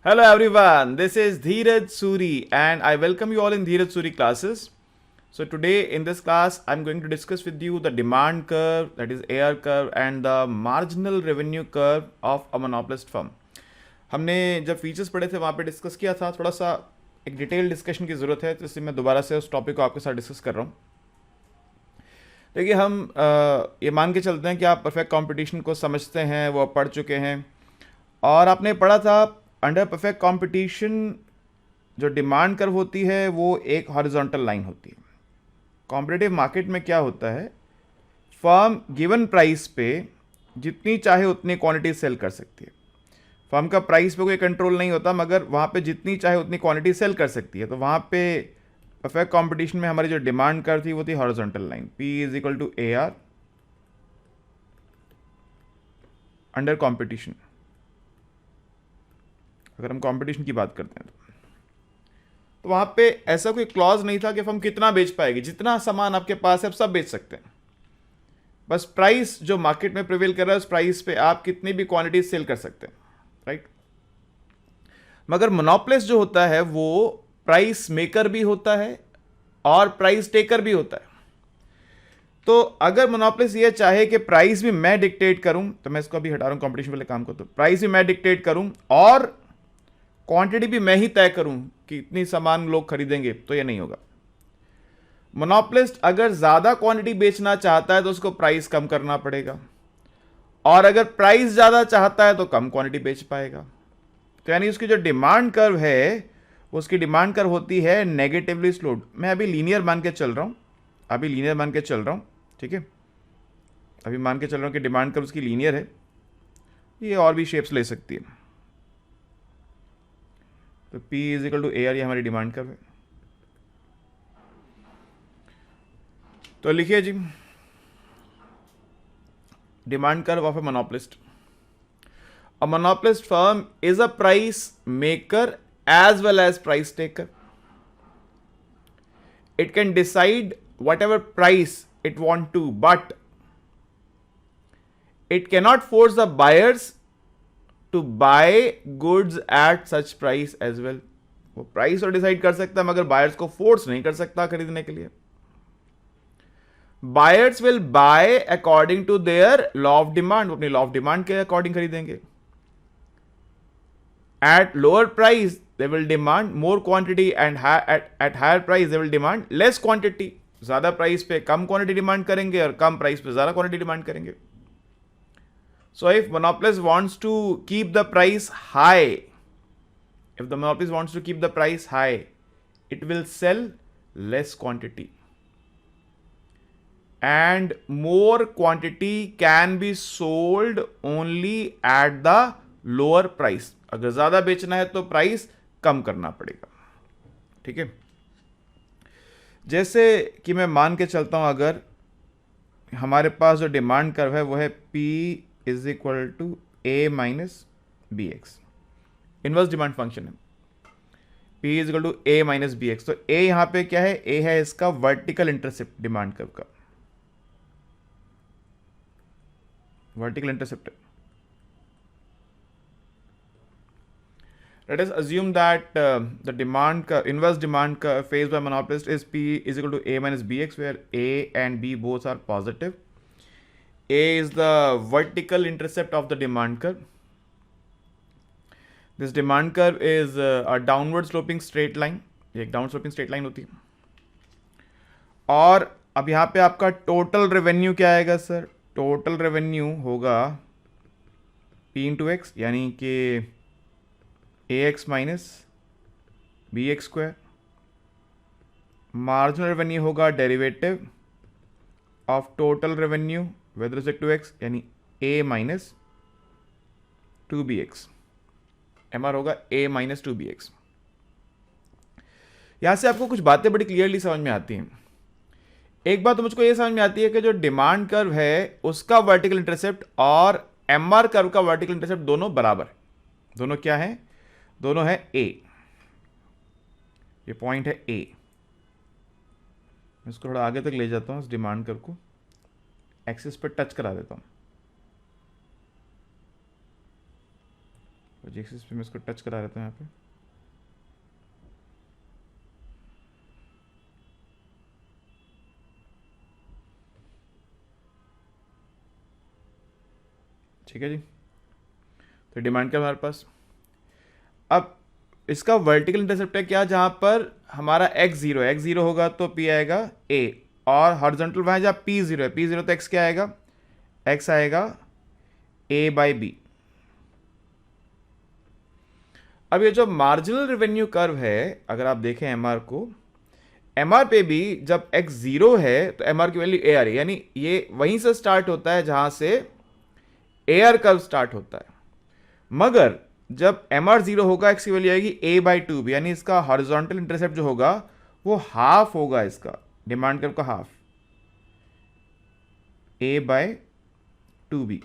Hello everyone, this is Dheeraj Suri and I welcome you all in Dheeraj Suri classes. So today in this class I'm going to discuss with you the demand curve, that is AR curve, and the marginal revenue curve of a monopolist firm. हमने जब features पढ़े थे वहाँ पे discuss किया था, थोड़ा सा एक डिटेल डिस्कशन की ज़रूरत है, तो इसलिए मैं दोबारा से उस टॉपिक को आपके साथ डिस्कस कर रहा हूँ। देखिए हम ये मान के चलते हैं कि आप परफेक्ट कंपटीशन को समझते हैं, वो पढ़ चुके हैं, और आपने पढ़ा था अंडर परफेक्ट कंपटीशन जो डिमांड कर्व होती है वो एक हॉरिजॉन्टल लाइन होती है। कॉम्पिटिटिव मार्केट में क्या होता है, फर्म गिवन प्राइस पे जितनी चाहे उतनी क्वांटिटी सेल कर सकती है। फर्म का प्राइस पे कोई कंट्रोल नहीं होता, मगर वहाँ पे जितनी चाहे उतनी क्वांटिटी सेल कर सकती है। तो वहाँ पे परफेक्ट कंपटीशन में हमारी जो डिमांड कर्व थी वो थी horizontal line, P is equal to A R under competition. अगर हम कंपटीशन की बात करते हैं तो वहां पे ऐसा कोई क्लॉज नहीं था कि हम कितना बेच पाएगी, जितना सामान आपके पास है आप सब बेच सकते हैं। बस प्राइस जो मार्केट में प्रिवेल कर रहा है उस प्राइस पे आप कितनी भी क्वांटिटी सेल कर सकते हैं, राइट। मगर मोनोपोलिस्ट जो होता है वो प्राइस मेकर भी होता है और प्राइस टेकर भी होता है। तो अगर मोनोपोलिस्ट ये चाहे कि प्राइस भी मैं डिक्टेट करूं, तो मैं इसको अभी हटा रहा हूं कंपटीशन वाले काम को, तो प्राइस भी मैं डिक्टेट करूं और क्वांटिटी भी मैं ही तय करूं कि इतनी सामान लोग खरीदेंगे, तो ये नहीं होगा। मोनोपोलिस्ट अगर ज्यादा क्वांटिटी बेचना चाहता है तो उसको प्राइस कम करना पड़ेगा, और अगर प्राइस ज्यादा चाहता है तो कम क्वांटिटी बेच पाएगा। तो यानी उसकी जो डिमांड कर्व है, उसकी डिमांड कर्व होती है नेगेटिवली स्लोड। मैं अभी लीनियर मान के चल रहा हूं, ठीक है। अभी मान के चल रहा हूं कि डिमांड कर्व उसकी लीनियर है, ये और भी शेप्स ले सकती है। तो P is equal to A R, ये हमारी डिमांड कर्व है। तो लिखिए जी, demand curve of a monopolist. A monopolist firm is a price maker as well as price taker. It can decide whatever price it want to, but it cannot force the buyers to buy goods at such price as well. वो price तो decide कर सकता है मगर buyers को force नहीं कर सकता खरीदने के लिए। Buyers will buy according to their law of demand, वो अपनी लॉ ऑफ डिमांड के अकॉर्डिंग खरीदेंगे। At lower price they will demand more quantity, and at higher price they will demand less quantity. ज्यादा प्राइस पे कम quantity demand करेंगे और कम price पे ज्यादा क्वांटिटी डिमांड करेंगे। So if monopolist wants to keep the price high, if the monopolist wants to keep the price high, it will sell less quantity, and more quantity can be sold only at the lower price. अगर ज्यादा बेचना है तो price कम करना पड़ेगा, ठीक है। जैसे कि मैं मान के चलता हूं, अगर हमारे पास जो डिमांड कर्व है वो है P is equal to A minus B X, inverse demand function है। P is equal to A minus B X. तो ए यहां पे क्या है, ए है इसका वर्टिकल इंटरसेप्ट डिमांड कर्व का, vertical intercept. Let us assume that the demand curve, inverse demand curve faced by monopolist is P is equal to A minus Bx, where A and B both are positive. A is the vertical intercept of the demand curve. This demand curve is a downward sloping straight line. ये एक downward sloping straight line होती है। और अब यहाँ पे आपका total revenue क्या आएगा सर? टोटल रेवेन्यू होगा P इंटू एक्स, यानी कि ax minus B x square. Marginal revenue होगा derivative of total revenue with respect to x, यानी a minus two b x. M R होगा a minus two b x. यहां से आपको कुछ बातें बड़ी क्लियरली समझ में आती हैं। एक बात तो मुझको ये समझ में आती है कि जो डिमांड कर्व है उसका वर्टिकल इंटरसेप्ट और एम आर कर्व का वर्टिकल इंटरसेप्ट दोनों बराबर है। दोनों क्या है? दोनों है ए। ये पॉइंट है ए। मैं इसको थोड़ा आगे तक ले जाता हूं, इस डिमांड कर्व को एक्सिस पर टच करा देता हूं। जी एक्सिस पे मैं इसको टच करा रहता हूँ यहाँ पे। ठीक है जी, तो डिमांड क्या हमारे पास। अब इसका वर्टिकल इंटरसेप्ट है क्या, जहां पर हमारा एक्स जीरो होगा तो पी आएगा ए, और हॉरिजॉन्टल वहां जहां पी जीरो है, पी जीरो तो एक्स क्या आएगा, एक्स आएगा ए बाई बी। अब ये जो मार्जिनल रेवेन्यू कर्व है, अगर आप देखें एमआर को, एमआर पे भी जब एक्स जीरो है तो एमआर की वैल्यू ए आ रही है, यानी ये वहीं से स्टार्ट होता है जहां से एआर कर्व स्टार्ट होता है। मगर जब एम आर जीरो होगा, एक्स की वैल्यू आएगी ए बाई टू बी, यानी इसका हॉरिजॉन्टल इंटरसेप्ट जो होगा वो हाफ होगा, इसका डिमांड कर्व का half, A by two B.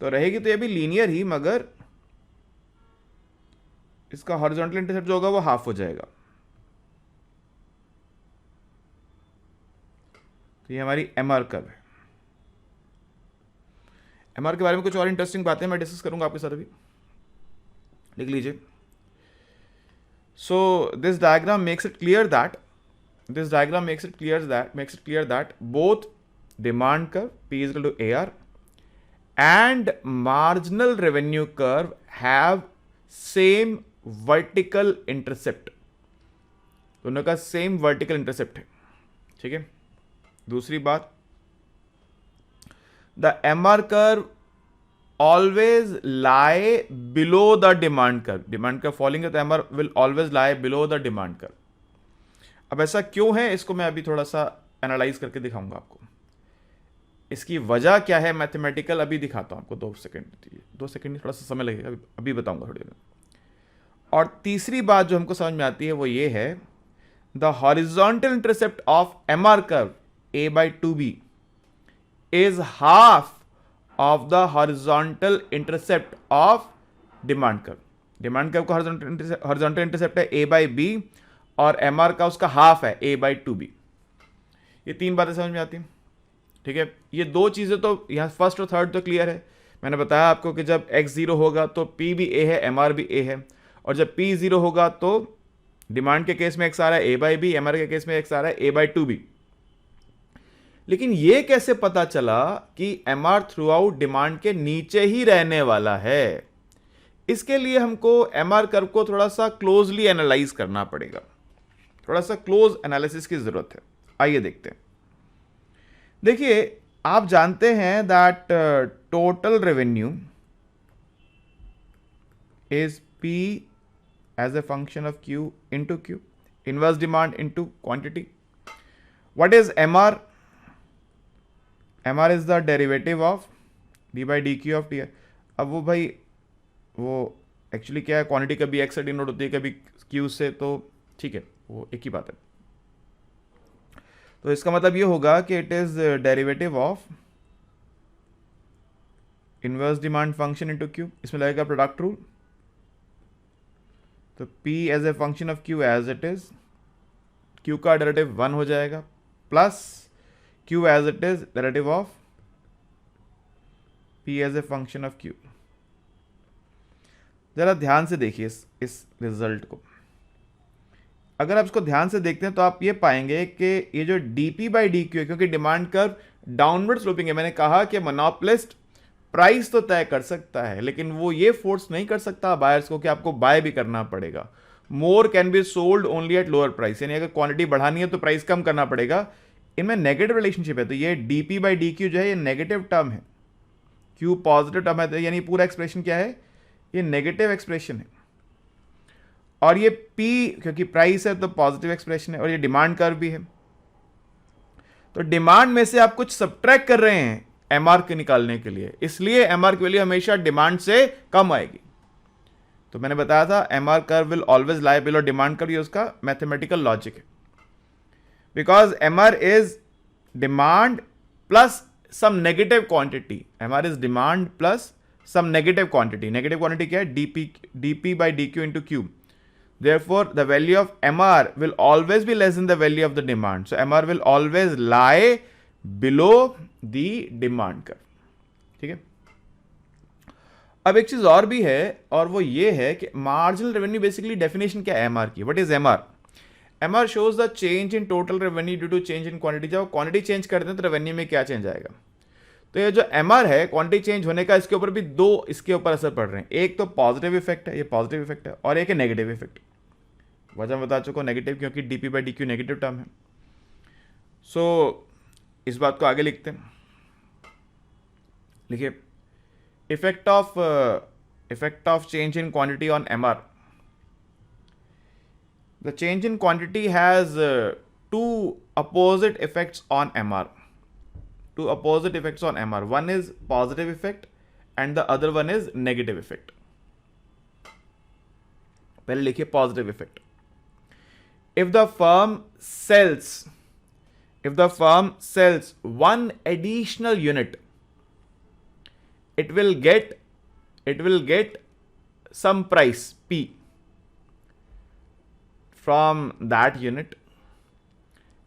तो रहेगी तो ये भी लीनियर ही, मगर इसका हॉरिजॉन्टल इंटरसेप्ट जो होगा वो हाफ हो जाएगा। तो ये हमारी एम आर कर्व है। एम आर के बारे में कुछ और इंटरेस्टिंग बातें मैं डिस्कस करूंगा आपके साथ अभी, लिख लीजिए। So this diagram makes it clear that both demand curve P is equal to AR and marginal revenue curve have same vertical intercept, दोनों का सेम वर्टिकल इंटरसेप्ट है। ठीक है, दूसरी बात, the MR curve always lie below the demand curve. Demand curve falling है तो MR will always lie below the demand curve. अब ऐसा क्यों है, इसको मैं अभी थोड़ा सा एनालाइज करके दिखाऊंगा आपको। इसकी वजह क्या है मैथमेटिकल, अभी दिखाता हूं आपको। 2 सेकंड थोड़ा सा समय लगेगा, अभी बताऊंगा थोड़ी देर। और तीसरी बात जो हमको समझ में आती है वो ये है, the horizontal intercept of MR curve A by two B is half of the horizontal intercept of demand curve. Demand curve का हॉरिजॉन्टल इंटरसेप्ट है ए बाई बी, और एमआर का उसका हाफ है ए बाई टू बी। ये तीन बातें समझ में आती हैं। ठीक है, ये दो चीजें तो यहां फर्स्ट और थर्ड तो क्लियर है। मैंने बताया आपको कि जब एक्स जीरो होगा तो पी भी ए है, एमआर भी ए है, और जब पी जीरो होगा तो डिमांड के केस में एक्स आ रहा है ए बाई बी, एमआर के केस में एक्स आ रहा है ए बाई टू बी। लेकिन यह कैसे पता चला कि एमआर थ्रू आउट डिमांड के नीचे ही रहने वाला है? इसके लिए हमको एमआर कर्व को थोड़ा सा क्लोजली एनालाइज करना पड़ेगा, थोड़ा सा क्लोज एनालिसिस की जरूरत है। आइए देखते हैं। देखिए, आप जानते हैं that total revenue is P as a function of Q into Q, inverse demand into quantity. What is MR? MR is the derivative of D by D Q of T. अब वो भाई वो एक्चुअली क्या है, quantity कभी x से denote होती है कभी क्यू से, तो ठीक है वो एक ही बात है। तो इसका मतलब ये होगा कि it is derivative of inverse demand function into Q. इसमें लगेगा प्रोडक्ट रूल, तो P as a function of Q as it is, Q का डेरिवेटिव 1 हो जाएगा, plus Q as it is derivative of P as a function of Q। जरा ध्यान से देखिए इस रिजल्ट को। अगर आप इसको ध्यान से देखते हैं तो आप ये पाएंगे कि ये जो dp बाई डी क्यू है, क्योंकि डिमांड कर्व डाउनवर्ड स्लोपिंग है, मैंने कहा कि मोनोपोलिस्ट प्राइस तो तय कर सकता है, लेकिन वो ये फोर्स नहीं कर सकता बायर्स को कि आपको बाय भी करना पड़ेगा। More can be sold only at lower price, यानी अगर क्वांटिटी बढ़ानी है तो प्राइस कम करना पड़ेगा। इनमें नेगेटिव रिलेशनशिप है, तो ये dp बाई डी क्यू जो है ये नेगेटिव टर्म है, q पॉजिटिव टर्म है, तो यानी पूरा एक्सप्रेशन क्या है, ये नेगेटिव एक्सप्रेशन है। और ये P क्योंकि प्राइस है तो पॉजिटिव एक्सप्रेशन है, और ये डिमांड कर्व भी है। तो डिमांड में से आप कुछ सब्ट्रैक्ट कर रहे हैं एमआर के निकालने के लिए, इसलिए एमआर की वैल्यू हमेशा डिमांड से कम आएगी। तो मैंने बताया था MR curve will always lie below demand curve, ये उसका मैथमेटिकल लॉजिक है। Because MR is demand plus some negative quantity, MR is demand plus some negative quantity. Negative quantity क्या है, dp by dq into q. Therefore, the value of MR will always be less than the value of the demand. So, MR will always lie below the demand curve. ठीक है। अब एक चीज और भी है, और वो ये है कि मार्जिनल रेवेन्यू बेसिकली डेफिनेशन क्या है एमआर की, what is MR? MR shows the change in total revenue due to change in quantity. जब क्वांटिटी चेंज करते हैं तो रेवेन्यू में क्या चेंज आएगा? तो ये जो एमआर है क्वांटिटी चेंज होने का, इसके ऊपर भी दो इसके ऊपर असर पड़ रहे हैं। एक तो पॉजिटिव इफेक्ट है, ये पॉजिटिव इफेक्ट है, और एक है नेगेटिव इफेक्ट। वजह बता चुका हूं नेगेटिव, क्योंकि DP by D Q negative term है। सो इस बात को आगे लिखते हैं, लिखिए effect of change in quantity on MR. The change in quantity has two opposite effects on MR. Two opposite effects on MR. One is positive effect and the other one is negative effect. पहले लिखिए positive effect. If the firm sells one additional unit, it will get some price P from that unit,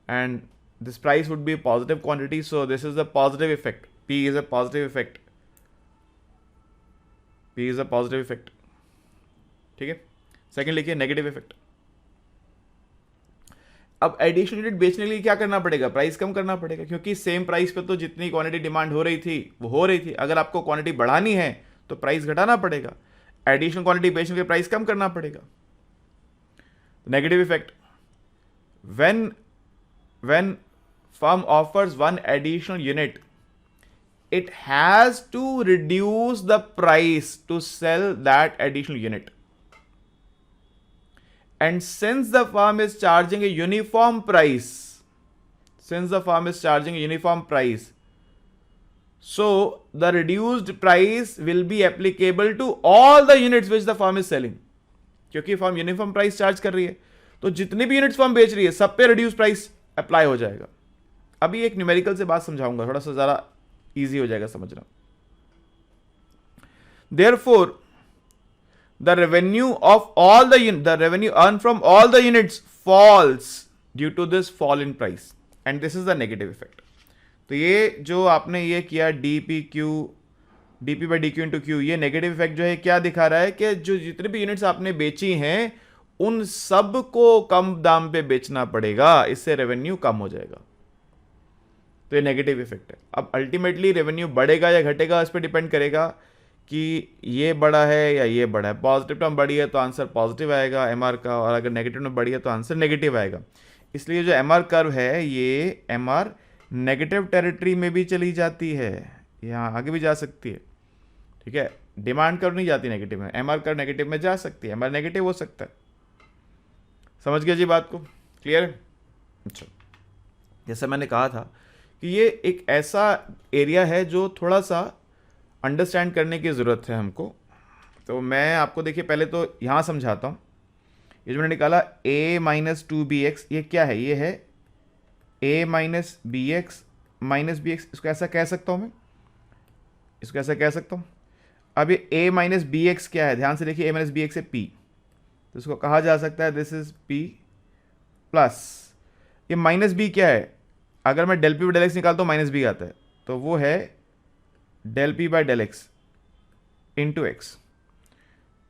and this price would be a positive quantity, so this is the positive effect. P is a positive effect. ठीक है। Second लिखिए negative effect. अब additional unit बेचने के लिए क्या करना पड़ेगा? प्राइस कम करना पड़ेगा, क्योंकि सेम प्राइस पे तो जितनी क्वांटिटी डिमांड हो रही थी वो हो रही थी। अगर आपको क्वांटिटी बढ़ानी है तो प्राइस घटाना पड़ेगा, एडिशनल क्वांटिटी बेचने के लिए प्राइस कम करना पड़ेगा। Negative effect, when firm offers one additional unit, it has to reduce the price to sell that additional unit, and since the firm is charging a uniform price, so the reduced price will be applicable to all the units which the firm is selling. क्योंकि firm uniform price charge कर रही है, तो जितनी भी units firm बेच रही है सब पे रिड्यूस प्राइस अप्लाई हो जाएगा। अभी एक न्यूमेरिकल से बात समझाऊंगा, थोड़ा सा ज़्यादा इजी हो जाएगा समझना। Therefore the revenue earn from all the units falls due to this fall in price, and this is the negative effect. तो ये जो आपने ये किया DP by D Q into Q, ये नेगेटिव इफेक्ट जो है क्या दिखा रहा है कि जो जितनी भी यूनिट्स आपने बेची हैं उन सब को कम दाम पे बेचना पड़ेगा, इससे रेवेन्यू कम हो जाएगा। तो ये नेगेटिव इफेक्ट है। अब अल्टीमेटली रेवेन्यू बढ़ेगा या घटेगा इस पर डिपेंड करेगा कि ये बड़ा है या ये बड़ा है। पॉजिटिव टर्म बढ़ी है तो आंसर पॉजिटिव आएगा एमआर का, और अगर नेगेटिव में बढ़ी है तो आंसर नेगेटिव आएगा। इसलिए जो एमआर कर्व है ये एमआर नेगेटिव टेरिटरी में भी चली जाती है, यहाँ आगे भी जा सकती है। ठीक है, डिमांड कर्व नहीं जाती नेगेटिव में, एमआर कर्व नेगेटिव में जा सकती है, एमआर नेगेटिव हो सकता है। समझ गया जी बात को? क्लियर है? अच्छा, जैसा मैंने कहा था कि ये एक ऐसा एरिया है जो थोड़ा सा अंडरस्टैंड करने की ज़रूरत है हमको। तो मैं आपको देखिए पहले तो यहाँ समझाता हूँ। ये जो मैंने निकाला a माइनस 2bx, ये क्या है? ये है a माइनस बी एक्स। इसको ऐसा कह सकता हूँ मैं, इसको ऐसा कह सकता हूँ। अब ये a माइनस बी एक्स क्या है? ध्यान से देखिए, a माइनस बी एक्स है p, तो इसको कहा जा सकता है दिस इज p प्लस ये माइनस b क्या है? अगर मैं del P by del X निकालता हूँ माइनस b आता है, तो वो है del P by del X into X.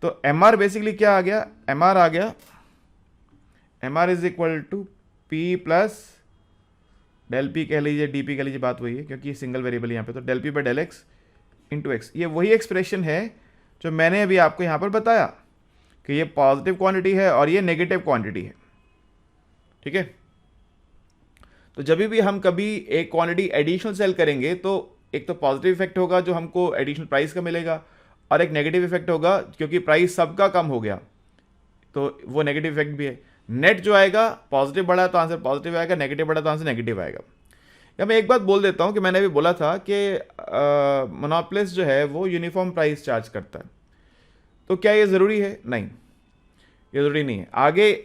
तो एम आर बेसिकली क्या आ गया? एम आर आ गया, M R is equal to P plus del P कह लीजिए, डी पी कह लीजिए, बात वही है क्योंकि सिंगल वेरिएबल यहाँ पे। तो del P by del X into X, ये वही एक्सप्रेशन है जो मैंने अभी आपको यहाँ पर बताया कि ये पॉजिटिव क्वांटिटी है और ये नेगेटिव क्वांटिटी है। ठीक है, तो जब भी हम कभी एक क्वांटिटी एडिशनल सेल करेंगे तो एक तो पॉजिटिव इफेक्ट होगा जो हमको एडिशनल प्राइस का मिलेगा, और एक नेगेटिव इफेक्ट होगा क्योंकि प्राइस सबका कम हो गया, तो वो नेगेटिव इफेक्ट भी है। नेट जो आएगा, पॉजिटिव बढ़ा तो आंसर पॉजिटिव आएगा, नेगेटिव बढ़ा तो आंसर नेगेटिव आएगा। या मैं एक बात बोल देता हूँ कि मैंने अभी बोला था कि मोनोपोलिस्ट जो है वो यूनिफॉर्म प्राइस चार्ज करता है, तो क्या ये ज़रूरी है? नहीं, ये ज़रूरी नहीं है।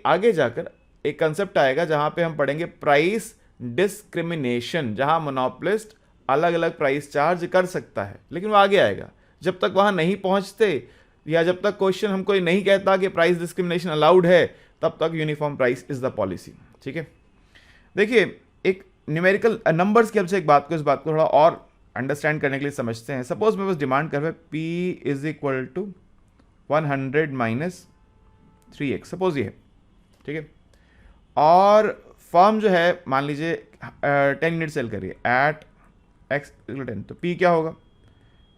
आगे जाकर एक कंसेप्ट आएगा जहाँ पे हम पढ़ेंगे प्राइस डिस्क्रिमिनेशन, जहाँ मोनोपोलिस्ट अलग अलग प्राइस चार्ज कर सकता है, लेकिन वो आगे आएगा। जब तक वहाँ नहीं पहुँचते या जब तक क्वेश्चन हमको ये नहीं कहता कि प्राइस डिस्क्रिमिनेशन अलाउड है, तब तक uniform price is the policy. ठीक है, देखिए एक न्यूमेरिकल नंबर्स की हेल्प से इस बात को थोड़ा और अंडरस्टैंड करने के लिए समझते हैं। सपोज मेरे पास डिमांड कर्व है P is equal to 100 minus 3x, suppose ये है, ठीक है। और फर्म जो है मान लीजिए 10 यूनिट सेल करिए एट x इक्वल 10, तो P क्या होगा?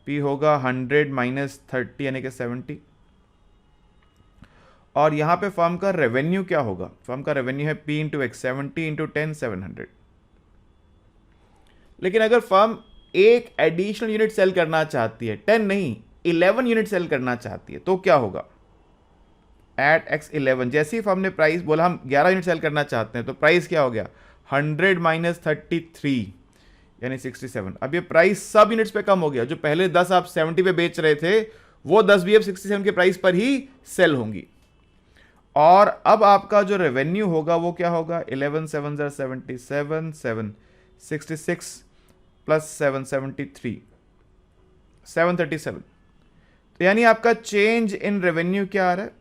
P होगा 100 माइनस 30 यानी कि 70। और यहाँ पे फर्म का रेवेन्यू क्या होगा? फर्म का रेवेन्यू है P इंटू एक्स, 70 इंटू 10 700। लेकिन अगर फर्म एक एडिशनल यूनिट सेल करना चाहती है, 10 नहीं 11 यूनिट सेल करना चाहती है, तो क्या होगा? एट x 11, जैसे ही फर्म ने प्राइस बोला हम 11 यूनिट सेल करना चाहते हैं, तो प्राइस क्या हो गया? 100 माइनस 33 यानी 67। अब ये प्राइस सब यूनिट्स पे कम हो गया। जो पहले 10 आप 70 पे बेच रहे थे, वो 10 भी अब 67 के प्राइस पर ही सेल होंगी। और अब आपका जो रेवेन्यू होगा वो क्या होगा? 11 7 77 7 66 प्लस 7 73 737। तो यानी आपका चेंज इन रेवेन्यू क्या आ रहा है?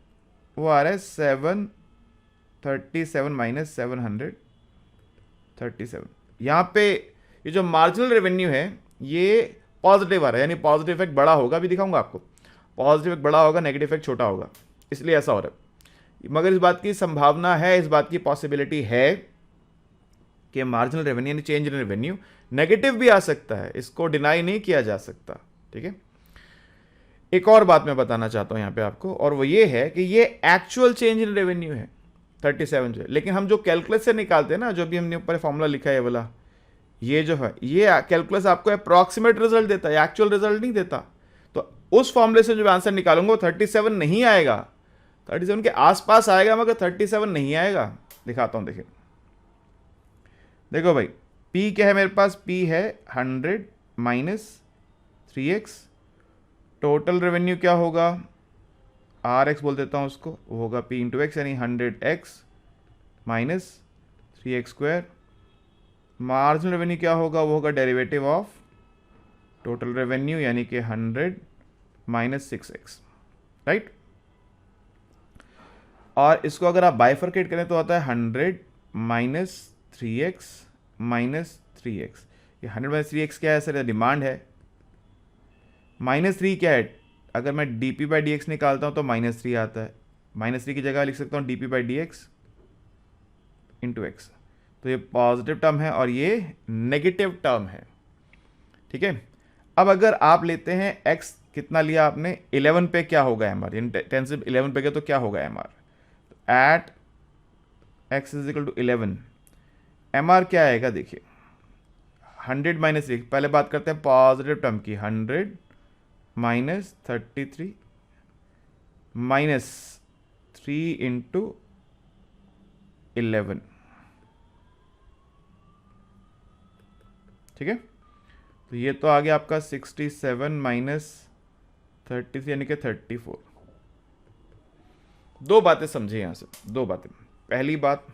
वो आ रहा है 737 माइनस 737। यहाँ पे ये जो मार्जिनल रेवेन्यू है ये पॉजिटिव आ रहा है, यानी पॉजिटिव इफेक्ट बड़ा होगा। अभी दिखाऊंगा आपको, पॉजिटिव इफेक्ट बड़ा होगा, नेगेटिव इफेक्ट छोटा होगा, इसलिए ऐसा हो रहा है। मगर इस बात की संभावना है, इस बात की पॉसिबिलिटी है कि मार्जिनल रेवेन्यू यानी चेंज इन रेवेन्यू नेगेटिव भी आ सकता है, इसको डिनाई नहीं किया जा सकता, ठीक है। एक और बात मैं बताना चाहता हूं यहां पे आपको, और वो ये है कि ये एक्चुअल चेंज इन रेवेन्यू है 37 जो है, लेकिन हम जो कैलकुलस से निकालते हैं ना, जो भी हमने ऊपर फॉर्मूला लिखा है वाला, ये जो है ये कैलकुलस आपको अप्रॉक्सीमेट रिजल्ट देता है, एक्चुअल रिजल्ट नहीं देता। तो उस फॉर्मूले से जो आंसर निकालूंगा 37 नहीं आएगा, 37 के आसपास आएगा, मगर 37 नहीं आएगा। दिखाता हूं, देखिए देखो भाई, P क्या है मेरे पास? P है 100 माइनस 3x। टोटल रेवेन्यू क्या होगा? RX बोल देता हूं उसको, वो होगा P इंटू एक्स यानी 100x minus 3x square. Marginal revenue क्या होगा? वो होगा डेरिवेटिव ऑफ टोटल रेवेन्यू यानी कि 100 माइनस 6x, राइट। और इसको अगर आप बाइफरकेट करें तो आता है 100 माइनस 3x माइनस 3x। ये 100 माइनस 3x क्या है सर? डिमांड है। माइनस 3 क्या है? अगर मैं dp बाई डी एक्स निकालता हूं तो माइनस 3 आता है। माइनस 3 की जगह लिख सकता हूं dp by D x into X. तो ये पॉजिटिव टर्म है और ये नेगेटिव टर्म है, ठीक है। अब अगर आप लेते हैं x, कितना लिया आपने? 11 पे क्या होगा MR? यानी 10 से 11 पे गया तो क्या होगा MR? At x is equal to 11, MR क्या आएगा? देखिए 100 माइनस 3, पहले बात करते हैं पॉजिटिव टर्म की। 100 माइनस 33 माइनस 3 इंटू 11, ठीक है। तो ये तो आ गया आपका 67 माइनस 33 यानी कि 34। दो बातें समझे यहां से, दो बातें। पहली बात,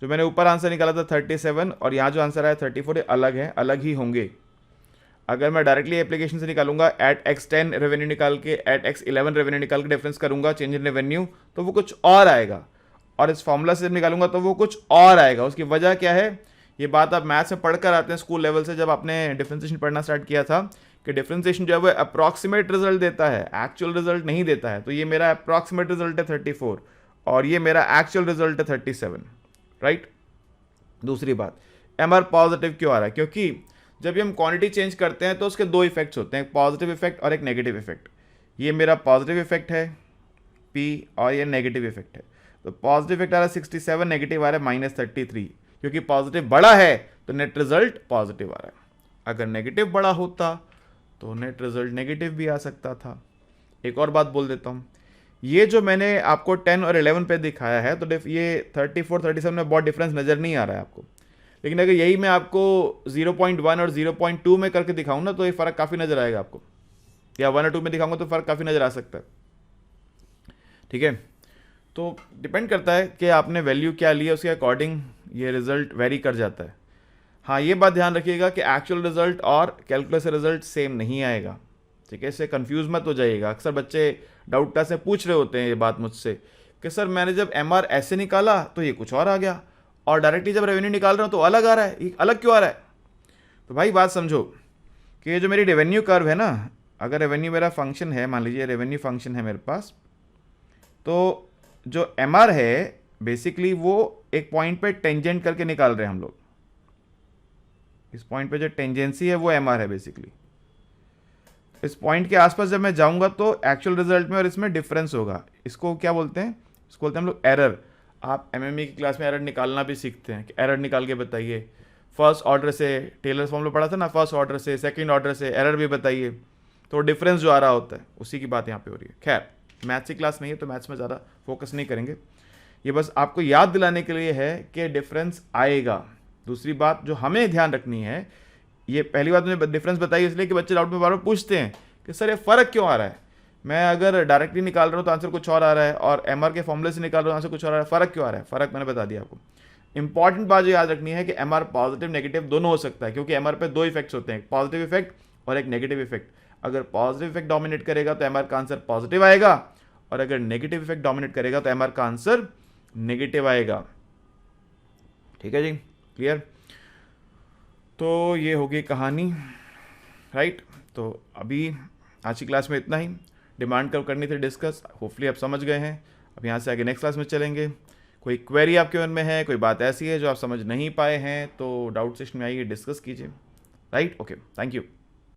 जो मैंने ऊपर आंसर निकाला था 37 और यहाँ जो आंसर आया 34, ये अलग है, अलग ही होंगे। अगर मैं डायरेक्टली एप्लीकेशन से निकालूंगा, एट x10 रेवेन्यू निकाल के एट x11 रेवेन्यू निकाल के डिफरेंस करूंगा चेंज इन रेवेन्यू, तो वो कुछ और आएगा। और इस फॉर्मूला से जब निकालूंगा तो वो कुछ और आएगा। उसकी वजह क्या है? ये बात आप मैथ्स में पढ़कर आते हैं स्कूल लेवल से, जब आपने डिफरेंशिएशन पढ़ना स्टार्ट किया था, कि डिफरेंशिएशन जो है वो अप्रॉक्सीमेट रिजल्ट देता है, एक्चुअल रिजल्ट नहीं देता है। तो ये मेरा अप्रॉक्सीमेट रिजल्ट है 34 और ये मेरा एक्चुअल रिजल्ट है 37, राइट। दूसरी बात, MR पॉजिटिव क्यों आ रहा है? क्योंकि जब भी हम क्वांटिटी चेंज करते हैं तो उसके दो इफेक्ट्स होते हैं, एक पॉजिटिव इफेक्ट और एक नेगेटिव इफेक्ट। ये मेरा पॉजिटिव इफेक्ट है P और ये नेगेटिव इफेक्ट है। तो पॉजिटिव इफेक्ट आ रहा है 67, नेगेटिव आ रहा है माइनस 33। क्योंकि पॉजिटिव बड़ा है तो नेट रिजल्ट पॉजिटिव आ रहा है। अगर नेगेटिव बड़ा होता तो नेट रिजल्ट नेगेटिव भी आ सकता था। एक और बात बोल देता हूँ, ये जो मैंने आपको 10 और 11 पे दिखाया है, तो ये 34 37 में बहुत डिफरेंस नज़र नहीं आ रहा है आपको। लेकिन अगर यही मैं आपको 0.1 और 0.2 में करके दिखाऊं ना, तो ये फ़र्क काफ़ी नज़र आएगा आपको, या 1 और 2 में दिखाऊंगा तो फ़र्क काफ़ी नज़र आ सकता है, ठीक है। तो डिपेंड करता है कि आपने वैल्यू क्या ली है, उसके अकॉर्डिंग ये रिजल्ट वेरी कर जाता है। हाँ, ये बात ध्यान रखिएगा कि एक्चुअल रिजल्ट और कैलकुलस रिजल्ट सेम नहीं आएगा, ठीक है। इससे कंफ्यूज मत हो जाइएगा। अक्सर बच्चे डाउट क्लास में पूछ रहे होते हैं ये बात मुझसे कि सर मैंने जब MR ऐसे निकाला तो ये कुछ और आ गया, और डायरेक्टली जब रेवेन्यू निकाल रहा हूँ तो अलग आ रहा है, ये अलग क्यों आ रहा है? तो भाई बात समझो, कि ये जो मेरी रेवेन्यू कर्व है ना, अगर रेवेन्यू मेरा फंक्शन है, मान लीजिए रेवेन्यू फंक्शन है मेरे पास, तो जो एम आर है बेसिकली वो एक पॉइंट पे टेंजेंट करके निकाल रहे हैं हम लोग। इस पॉइंट पे जो टेंजेंसी है वो एम आर है बेसिकली। इस पॉइंट के आसपास जब मैं जाऊंगा तो एक्चुअल रिजल्ट में और इसमें डिफरेंस होगा। इसको क्या बोलते हैं? इसको बोलते हैं हम लोग एरर। आप एमएमई की क्लास में एरर निकालना भी सीखते हैं कि एरर निकाल के बताइए। फर्स्ट ऑर्डर से टेलर फॉर्मूला पढ़ा था ना, फर्स्ट ऑर्डर से, सेकंड ऑर्डर से एरर भी बताइए। तो डिफरेंस जो आ रहा होता है उसी की बात यहाँ पे हो रही है। खैर, मैथ्स की क्लास नहीं है तो मैथ्स में ज़्यादा फोकस नहीं करेंगे। ये बस आपको याद दिलाने के लिए है कि डिफरेंस आएगा। दूसरी बात जो हमें ध्यान रखनी है, ये पहली बात मैंने डिफरेंस बताई इसलिए कि बच्चे डाउट में बार बार पूछते हैं कि सर ये फ़र्क क्यों आ रहा है। मैं अगर डायरेक्टली निकाल रहा हूँ तो आंसर कुछ और आ रहा है, और एमआर के फॉर्मूले से निकाल रहा हूँ आंसर कुछ और आ रहा है। फ़र्क क्यों आ रहा है? फ़र्क मैंने बता दिया आपको। इंपॉर्टेंट बात जो याद रखनी है कि एमआर पॉजिटिव नेगेटिव दोनों हो सकता है, क्योंकि एमआर पे दो इफेक्ट्स होते हैं, एक पॉजिटिव इफेक्ट और एक नेगेटिव इफेक्ट। अगर पॉजिटिव इफेक्ट डोमिनेट करेगा तो एमआर का आंसर पॉजिटिव आएगा, और अगर नेगेटिव इफेक्ट डोमिनेट करेगा तो एमआर का आंसर नेगेटिव आएगा। ठीक है जी, क्लियर? तो ये होगी कहानी, राइट? तो अभी आज की क्लास में इतना ही। डिमांड कर्व करनी थी डिस्कस, होपफुली आप समझ गए हैं। अब यहाँ से आगे नेक्स्ट क्लास में चलेंगे। कोई क्वेरी आपके मन में है, कोई बात ऐसी है जो आप समझ नहीं पाए हैं, तो डाउट सेशन में आइए, डिस्कस कीजिए। राइट? Okay, thank you.